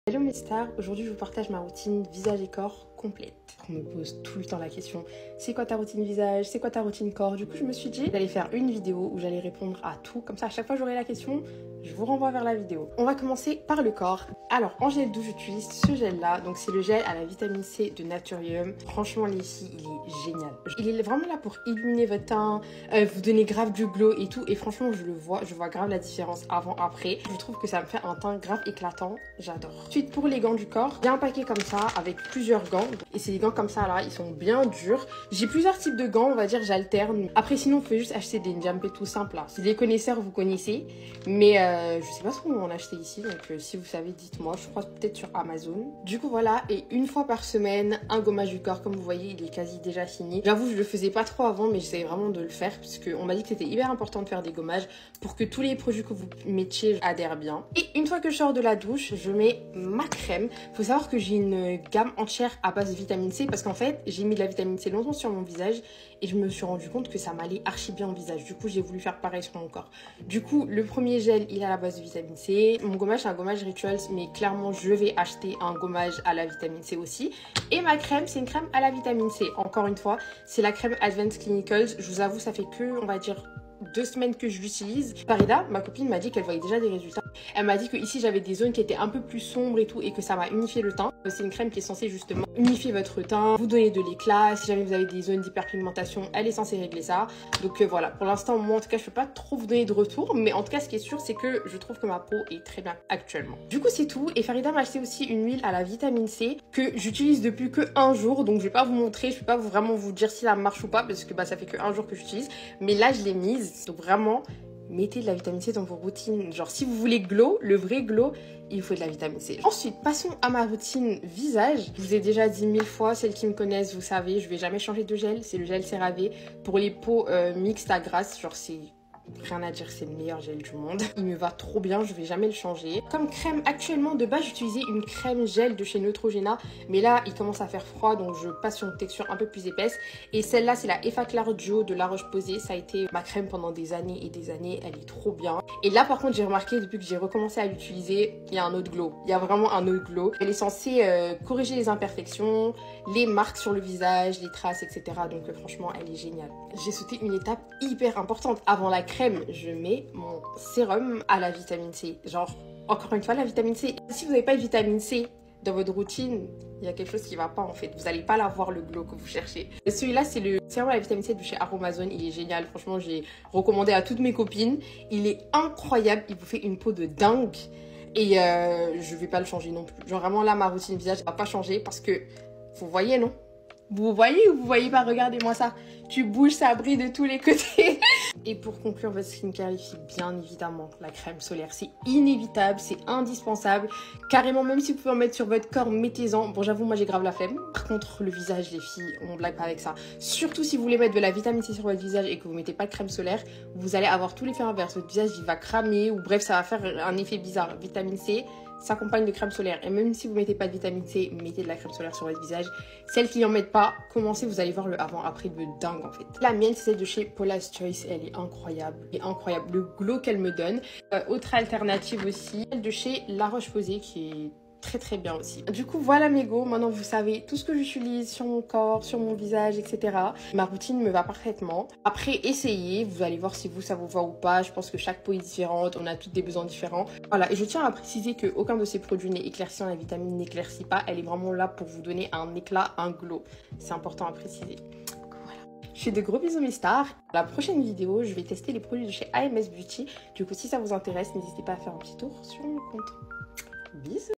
Hello mes stars, aujourd'hui je vous partage ma routine visage et corps complète. On me pose tout le temps la question, c'est quoi ta routine visage, c'est quoi ta routine corps? Du coup je me suis dit d'aller faire une vidéo où j'allais répondre à tout, comme ça à chaque fois j'aurai la question, je vous renvoie vers la vidéo. On va commencer par le corps. Alors en gel douche j'utilise ce gel là, donc c'est le gel à la vitamine C de Naturium. Franchement les filles, il est génial. Il est vraiment là pour illuminer votre teint, vous donner grave du glow et tout, et franchement je vois grave la différence avant-après. Je trouve que ça me fait un teint grave éclatant, j'adore. Ensuite pour les gants du corps, j'ai un paquet comme ça avec plusieurs gants, et ces gants comme ça là, ils sont bien durs. J'ai plusieurs types de gants, on va dire j'alterne. Après sinon vous pouvez juste acheter des Njampe tout simples là. Si les connaisseurs vous connaissez, mais je sais pas trop où en acheter ici, donc si vous savez dites-moi, je crois peut-être sur Amazon. Du coup voilà, et une fois par semaine, un gommage du corps, comme vous voyez il est quasi déjà fini. J'avoue je le faisais pas trop avant, mais j'essayais vraiment de le faire, parce qu'on m'a dit que c'était hyper important de faire des gommages pour que tous les produits que vous mettiez adhèrent bien. Et une fois que je sors de la douche, je mets ma crème. Faut savoir que j'ai une gamme entière à base de vitamine C, parce qu'en fait j'ai mis de la vitamine C longtemps sur mon visage et je me suis rendu compte que ça m'allait archi bien au visage. Du coup j'ai voulu faire pareil sur mon corps. Du coup le premier gel il est à la base de vitamine C. Mon gommage c'est un gommage Rituals, mais clairement je vais acheter un gommage à la vitamine C aussi. Et ma crème c'est une crème à la vitamine C. Encore une fois c'est la crème Advanced Clinicals. Je vous avoue ça fait que on va dire 2 semaines que je l'utilise. Farida, ma copine, m'a dit qu'elle voyait déjà des résultats. Elle m'a dit que ici j'avais des zones qui étaient un peu plus sombres et tout, et que ça m'a unifié le teint. C'est une crème qui est censée justement unifier votre teint, vous donner de l'éclat. Si jamais vous avez des zones d'hyperpigmentation, elle est censée régler ça. Donc voilà, pour l'instant moi en tout cas je peux pas trop vous donner de retour, mais en tout cas ce qui est sûr c'est que je trouve que ma peau est très bien actuellement. Du coup c'est tout, et Farida m'a acheté aussi une huile à la vitamine C que j'utilise depuis que un jour, donc je vais pas vous montrer, je vais pas vraiment vous dire si ça marche ou pas, parce que ça fait que un jour que j'utilise, mais là je l'ai mise. Donc vraiment, mettez de la vitamine C dans vos routines. Genre si vous voulez glow, le vrai glow, il faut de la vitamine C. Ensuite, passons à ma routine visage. Je vous ai déjà dit 1000 fois, celles qui me connaissent, vous savez, je vais jamais changer de gel. C'est le gel CeraVe pour les peaux mixtes à grasse. Genre c'est... rien à dire, c'est le meilleur gel du monde. Il me va trop bien, je vais jamais le changer. Comme crème, actuellement, de base, j'utilisais une crème gel de chez Neutrogena. Mais là, il commence à faire froid, donc je passe sur une texture un peu plus épaisse. Et celle-là, c'est la Effaclar Duo de La Roche-Posay. Ça a été ma crème pendant des années et des années. Elle est trop bien. Et là, par contre, j'ai remarqué, depuis que j'ai recommencé à l'utiliser, il y a un autre glow. Il y a vraiment un autre glow. Elle est censée corriger les imperfections, les marques sur le visage, les traces, etc. Donc franchement, elle est géniale. J'ai sauté une étape hyper importante. Avant la crème, je mets mon sérum à la vitamine C. Genre, encore une fois, la vitamine C. Si vous n'avez pas de vitamine C dans votre routine, il y a quelque chose qui va pas en fait. Vous n'allez pas l'avoir le glow que vous cherchez. Celui-là, c'est le sérum à la vitamine C de chez Aromazone. Il est génial. Franchement, j'ai recommandé à toutes mes copines. Il est incroyable. Il vous fait une peau de dingue. Et je vais pas le changer non plus. Genre vraiment là, ma routine visage va pas changer parce que, vous voyez, non? Vous voyez ou vous voyez pas? Regardez-moi ça. Tu bouges, ça brille de tous les côtés. Et pour conclure votre skincare, les filles, bien évidemment, la crème solaire. C'est inévitable, c'est indispensable. Carrément, même si vous pouvez en mettre sur votre corps, mettez-en. Bon, j'avoue, moi, j'ai grave la flemme. Par contre, le visage, les filles, on blague pas avec ça. Surtout si vous voulez mettre de la vitamine C sur votre visage et que vous mettez pas de crème solaire, vous allez avoir tout l'effet inverse. Votre visage, il va cramer ou bref, ça va faire un effet bizarre. Vitamine C s'accompagne de crème solaire, et même si vous mettez pas de vitamine C, mettez de la crème solaire sur votre visage. Celles qui n'en mettent pas, commencez, vous allez voir le avant-après de dingue en fait. La mienne c'est celle de chez Paula's Choice, elle est incroyable, le glow qu'elle me donne. Autre alternative aussi, celle de chez La Roche-Posay qui est très bien aussi. Du coup voilà mes go, maintenant vous savez tout ce que j'utilise sur mon corps, sur mon visage, etc. Ma routine me va parfaitement. Après essayez, vous allez voir si vous ça vous va ou pas. Je pense que chaque peau est différente, on a toutes des besoins différents. Voilà, et je tiens à préciser que aucun de ces produits n'est éclaircissant, la vitamine n'éclaircit pas, elle est vraiment là pour vous donner un éclat, un glow. C'est important à préciser. Je fais de gros bisous mes stars. Dans la prochaine vidéo, je vais tester les produits de chez AMS Beauty. Du coup si ça vous intéresse, n'hésitez pas à faire un petit tour sur mon compte. Bisous.